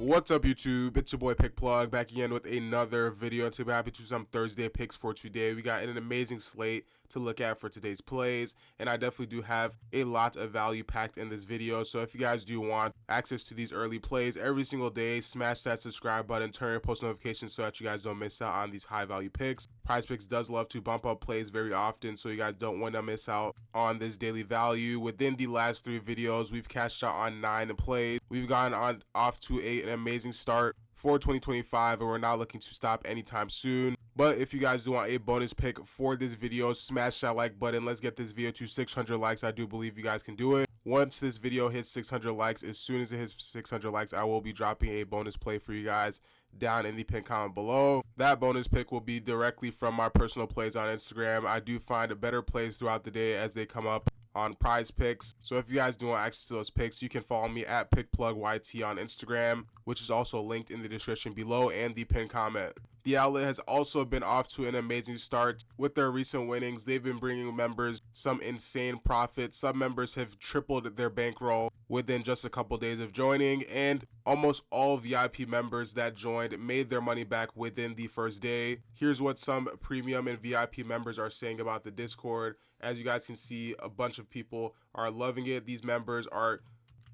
What's up, YouTube? It's your boy Pick Plug back again with another video. And today we're happy to do some Thursday picks for today. We got an amazing slate to look at for today's plays, and I definitely do have a lot of value packed in this video. So if you guys do want access to these early plays every single day, smash that subscribe button, turn your post notifications so that you guys don't miss out on these high value picks. PrizePicks does love to bump up plays very often, so you guys don't want to miss out on this daily value. Within the last 3 videos, we've cashed out on 9 plays. We've gone off to an amazing start for 2025, and we're not looking to stop anytime soon. But if you guys do want a bonus pick for this video, smash that like button. Let's get this video to 600 likes. I do believe you guys can do it. Once this video hits 600 likes, as soon as it hits 600 likes, I will be dropping a bonus play for you guys down in the pinned comment below. That bonus pick will be directly from my personal plays on Instagram. I do find better plays throughout the day as they come up on PrizePicks. So if you guys do want access to those picks, you can follow me at PickPlugYT on Instagram, which is also linked in the description below and the pinned comment. The outlet has also been off to an amazing start with their recent winnings. They've been bringing members some insane profits. Some members have tripled their bankroll within just a couple days of joining, and almost all VIP members that joined made their money back within the first day. Here's what some premium and VIP members are saying about the Discord. As you guys can see, a bunch of people are loving it. These members are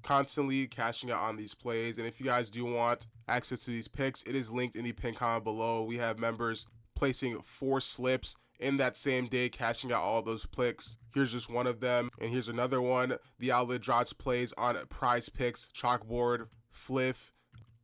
constantly cashing out on these plays, and if you guys do want access to these picks, it is linked in the pinned comment below. We have members placing 4 slips in that same day, cashing out all those picks. Here's just one of them, and here's another one. The outlet drops plays on PrizePicks, Chalkboard, Fliff,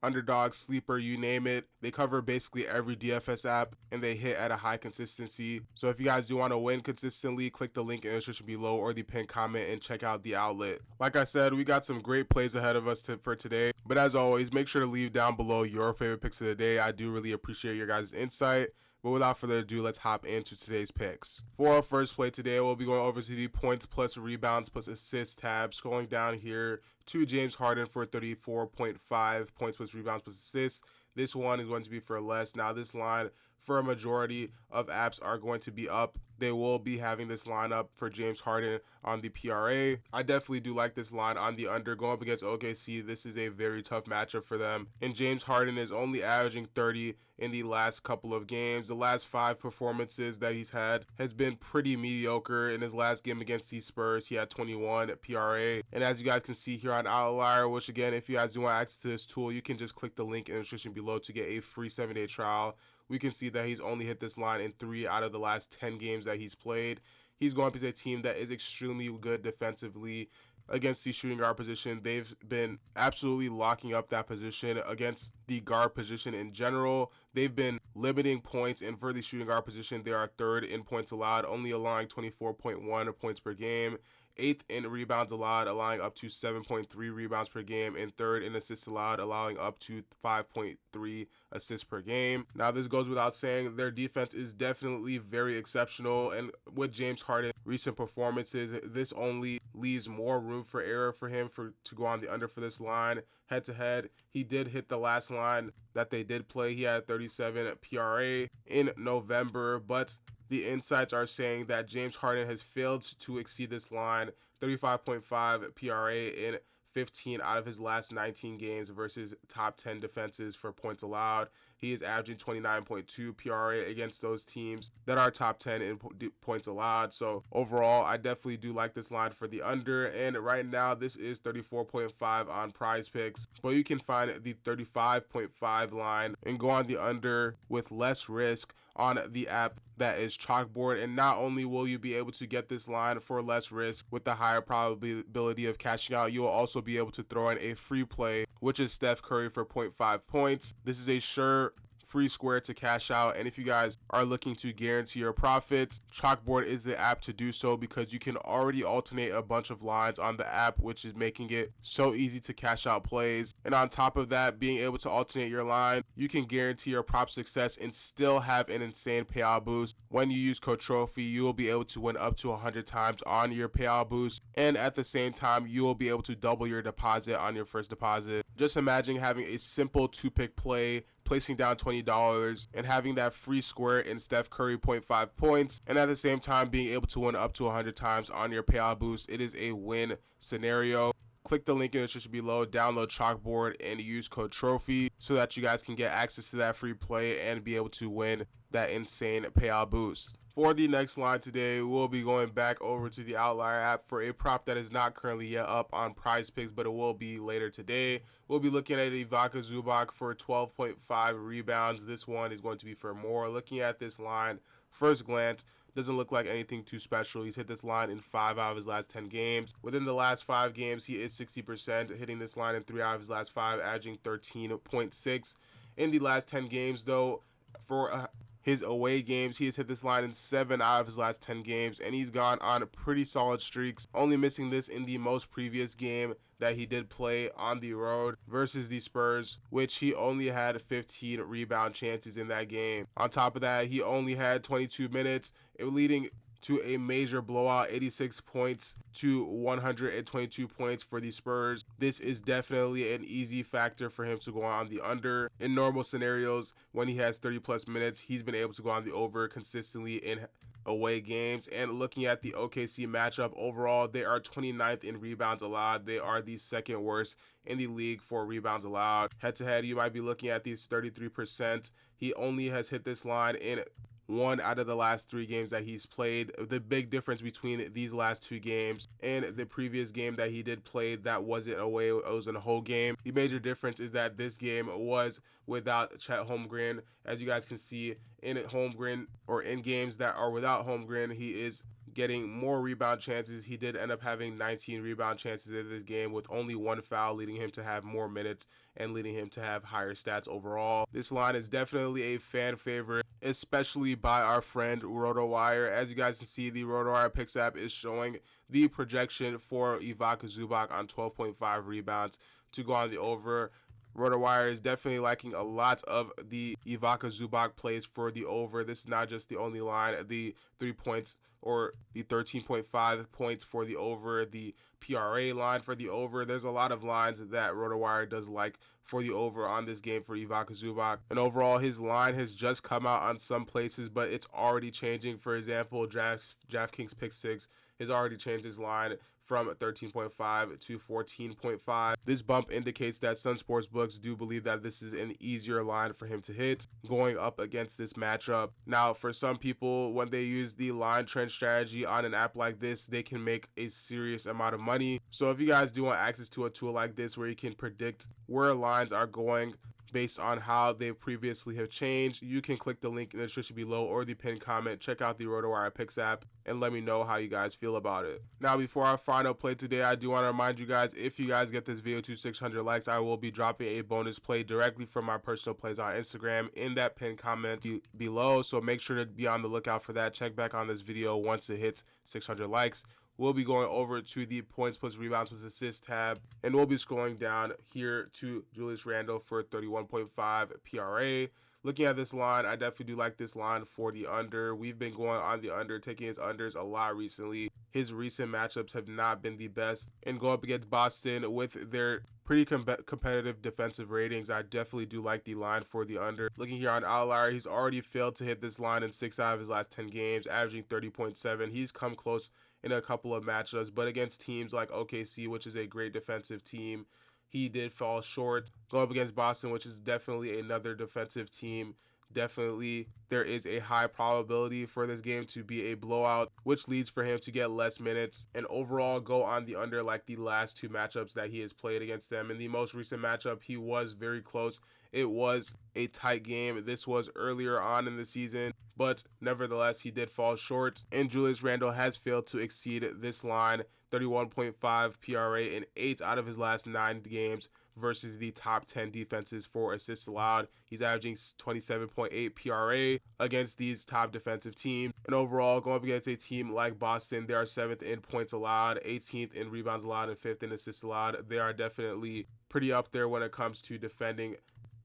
Underdog, Sleeper, you name it. They cover basically every DFS app, and they hit at a high consistency. So if you guys do want to win consistently, click the link in the description below or the pinned comment and check out the outlet. Like I said, we got some great plays ahead of us for today. But as always, make sure to leave down below your favorite picks of the day. I do really appreciate your guys' insight. But without further ado, let's hop into today's picks. For our first play today, we'll be going over to the points plus rebounds plus assists tab. Scrolling down here to James Harden for 34.5 points plus rebounds plus assists. This one is going to be for less. Now this line for a majority of apps are going to be up. They will be having this line up for James Harden on the PRA. I definitely do like this line on the under. Going up against OKC, this is a very tough matchup for them. And James Harden is only averaging 30 in the last couple of games. The last 5 performances that he's had has been pretty mediocre. In his last game against the Spurs, he had 21 PRA. And as you guys can see here on Outlier, which again, if you guys do want access to this tool, you can just click the link in the description below to get a free 7-day trial. We can see that he's only hit this line in 3 out of the last 10 games that he's played. He's going up against a team that is extremely good defensively against the shooting guard position. They've been absolutely locking up that position against the guard position in general. They've been limiting points, and for the shooting guard position, they are 3rd in points allowed, only allowing 24.1 points per game. 8th in rebounds allowed, allowing up to 7.3 rebounds per game, and 3rd in assists allowed, allowing up to 5.3 assists per game. Now, this goes without saying, their defense is definitely very exceptional, and with James Harden's recent performances, this only leaves more room for error for him to go on the under for this line. Head to head, he did hit the last line that they did play. He had 37 PRA in November, but the insights are saying that James Harden has failed to exceed this line, 35.5 PRA in 15 out of his last 19 games versus top 10 defenses for points allowed. He is averaging 29.2 PRA against those teams that are top 10 in points allowed. So overall, I definitely do like this line for the under. And right now, this is 34.5 on PrizePicks. But you can find the 35.5 line and go on the under with less risk on the app that is Chalkboard. And not only will you be able to get this line for less risk with the higher probability of cashing out, you will also be able to throw in a free play, which is Steph Curry for 0.5 points. This is a sure free square to cash out, and if you guys are looking to guarantee your profits, Chalkboard is the app to do so because you can already alternate a bunch of lines on the app, which is making it so easy to cash out plays. And on top of that, being able to alternate your line, you can guarantee your prop success and still have an insane payout boost. When you use code Trophy, you will be able to win up to 100 times on your payout boost, and at the same time, you will be able to double your deposit on your first deposit. Just imagine having a simple 2-pick play, placing down $20 and having that free square in Steph Curry 0.5 points, and at the same time being able to win up to 100 times on your payout boost. It is a win scenario. click the link in the description below, download Chalkboard, and use code TROPHY so that you guys can get access to that free play and be able to win that insane payout boost. For the next line today, we'll be going back over to the Outlier app for a prop that is not currently yet up on PrizePicks, but it will be later today. We'll be looking at Ivica Zubac for 12.5 rebounds. This one is going to be for more. Looking at this line, first glance, doesn't look like anything too special. He's hit this line in 5 out of his last 10 games. Within the last 5 games, he is 60%, hitting this line in 3 out of his last 5, averaging 13.6. In the last 10 games, though, for his away games, he has hit this line in 7 out of his last 10 games, and he's gone on pretty solid streaks, only missing this in the most previous game that he did play on the road versus the Spurs, which he only had 15 rebound chances in that game. On top of that, he only had 22 minutes, leading to a major blowout, 86 points to 122 points for the Spurs. This is definitely an easy factor for him to go on the under. In normal scenarios, when he has 30 plus minutes, he's been able to go on the over consistently in away games. And looking at the OKC matchup overall, they are 29th in rebounds allowed. They are the second worst in the league for rebounds allowed. Head to head, you might be looking at these 33%. He only has hit this line in 1 out of the last 3 games that he's played. The big difference between these last 2 games and the previous game that he did play that wasn't away, it was in a whole game. The major difference is that this game was without Chet Holmgren. As you guys can see, in Holmgren, or in games that are without Holmgren, he is getting more rebound chances. He did end up having 19 rebound chances in this game with only 1 foul, leading him to have more minutes and leading him to have higher stats overall. This line is definitely a fan favorite, especially by our friend RotoWire. As you guys can see, the RotoWire Picks app is showing the projection for Ivica Zubac on 12.5 rebounds to go on the over. RotoWire is definitely liking a lot of the Ivica Zubac plays for the over. This is not just the only line. The 3 points or the 13.5 points for the over, the PRA line for the over. There's a lot of lines that RotoWire does like for the over on this game for Ivica Zubac. And overall, his line has just come out on some places, but it's already changing. For example, DraftKings Pick 6 has already changed his line from 13.5 to 14.5. This bump indicates that some sportsbooks do believe that this is an easier line for him to hit going up against this matchup. Now, for some people, when they use the line trend strategy on an app like this, they can make a serious amount of money. So if you guys do want access to a tool like this where you can predict where lines are going based on how they previously have changed, you can click the link in the description below or the pinned comment. Check out the RotoWire Picks app and let me know how you guys feel about it. Now, before our final play today, I do want to remind you guys, if you guys get this video to 600 likes, I will be dropping a bonus play directly from my personal plays on Instagram in that pinned comment below. So make sure to be on the lookout for that. Check back on this video once it hits 600 likes. We'll be going over to the points plus rebounds plus assists tab, and we'll be scrolling down here to Julius Randle for 31.5 PRA. Looking at this line, I definitely do like this line for the under. We've been going on the under, taking his unders a lot recently. His recent matchups have not been the best, and go up against Boston with their pretty competitive defensive ratings, I definitely do like the line for the under. Looking here on Outlier, he's already failed to hit this line in 6 out of his last 10 games, averaging 30.7. He's come close in a couple of matchups, but against teams like OKC, which is a great defensive team, he did fall short. Go up against Boston, which is definitely another defensive team. Definitely, there is a high probability for this game to be a blowout, which leads for him to get less minutes. And overall, go on the under like the last 2 matchups that he has played against them. In the most recent matchup, he was very close. It was a tight game. This was earlier on in the season, but nevertheless, he did fall short. And Julius Randle has failed to exceed this line, 31.5 PRA in 8 out of his last 9 games versus the top 10 defenses for assists allowed. He's averaging 27.8 PRA against these top defensive teams. And overall, going up against a team like Boston, they are 7th in points allowed, 18th in rebounds allowed, and 5th in assists allowed. They are definitely pretty up there when it comes to defending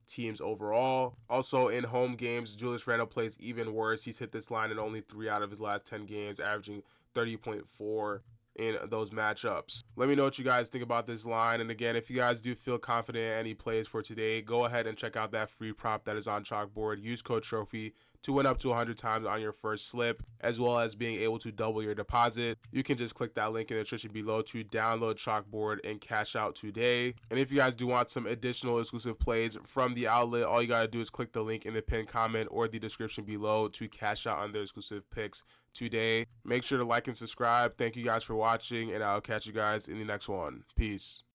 teams overall. Also, in home games, Julius Randle plays even worse. He's hit this line in only 3 out of his last 10 games, averaging 30.4 in those matchups. Let me know what you guys think about this line. And again, if you guys do feel confident in any plays for today, go ahead and check out that free prop that is on Chalkboard. Use code TROPHY to win up to 100 times on your first slip, as well as being able to double your deposit. You can just click that link in the description below to download Chalkboard and cash out today. And if you guys do want some additional exclusive plays from the outlet, all you gotta do is click the link in the pinned comment or the description below to cash out on their exclusive picks today. Make sure to like and subscribe. Thank you guys for watching, and I'll catch you guys in the next one. Peace.